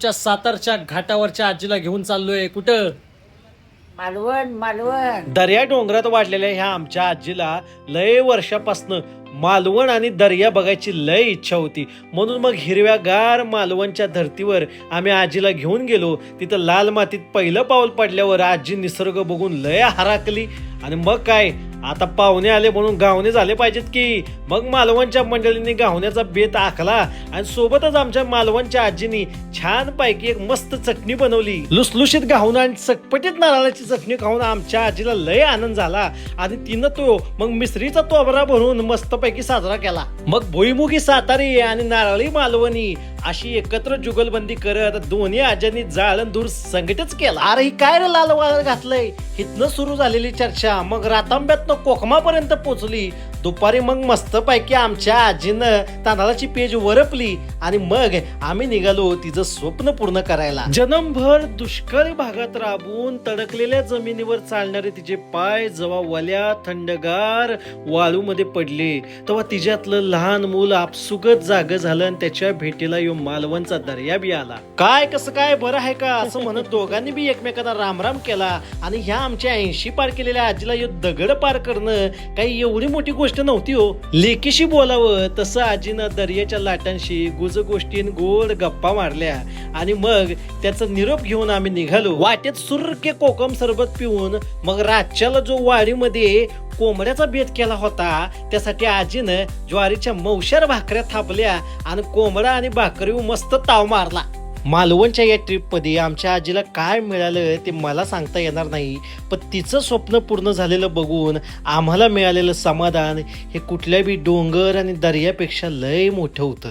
आमच्या सातारच्या घाटावरच्या आजीला घेऊन चाललोय. कुठं? मालवण मालवण. दर्या डोंगरात वाढलेल्या ह्या आमच्या आजीला लय वर्षापासनं मालवण आणि दर्या बघायची लय इच्छा होती. म्हणून मग हिरव्यागार मालवणच्या धर्तीवर आम्ही आजीला घेऊन गेलो. तिथं लाल मातीत पहिलं पाऊल पडल्यावर आजी निसर्ग बघून लय हराकली. आणि मग काय, आता पाहुणे आले म्हणून गावणे झाले पाहिजेत की. मग मालवणच्या मंडळींनी गावण्याचा बेत आखला आणि सोबतच आमच्या मालवणच्या आजीनी छान पैकी एक मस्त चटणी बनवली. लुसलुशीत गावणं आणि चटपटीत नारळाची चटणी खाऊन आमच्या आजीला लय आनंद झाला आणि तिनं तो मग मिसरीचा तोबरा भरून मस्त पैकी साजरा केला. मग भुईमुगी सातारी आणि नारळी मालवणी अशी एकत्र जुगलबंदी करत दोन्ही आज्यांनी जाळण दूर संघटित केला. अरे ही काय रे लाल वाळ घातलंय. इथनं सुरू झालेली चर्चा मग रातांब्यातनं कोकमापर्यंत पोचली. दुपारी मग मस्त पैकी आमच्या आजीनं तांदळाची पेज वरपली आणि मग आम्ही निघालो तिचं स्वप्न पूर्ण करायला. जन्मभर दुष्काळी भागात राबून तडकलेल्या जमिनीवर चालणारे तिचे पाय जेव्हा वल्या थंडगार वाळूमध्ये पडले तेव्हा तिच्यातलं लहान मूल आपसुकच जाग झालं आणि त्याच्या भेटीला यो मालवणचा दर्या बी आला. काय कसं काय बरं आहे का असं म्हणत दोघांनी बी एकमेकांना रामराम केला. आणि ह्या आमच्या 80 पार केलेल्या आजीला यो दगड पार करणं काही एवढी मोठी गोष्ट नव्हती हो. लेकीशी बोलावं तसं आजीनं दर्याच्या लाटांशी गुज गोष्टीन गोड गप्पा मारल्या आणि मग त्याचा निरोप घेऊन आम्ही निघालो. वाटेत सुर्के कोकम सरबत पिऊन मग रातच्याला जो वाडीमध्ये कोंबड्याचा बेत केला होता त्यासाठी आजीनं ज्वारीच्या मौशार भाकऱ्या थापल्या आणि कोंबडा आणि भाकरी मस्त ताव मारला. मालवणच्या या ट्रिपमध्ये आमच्या आजीला काय मिळालं ते मला सांगता येणार नाही, पण तिचं स्वप्न पूर्ण झालेलं बघून आम्हाला मिळालेलं समाधान हे कुठल्या बी डोंगर आणि दर्यापेक्षा लय मोठं होतं.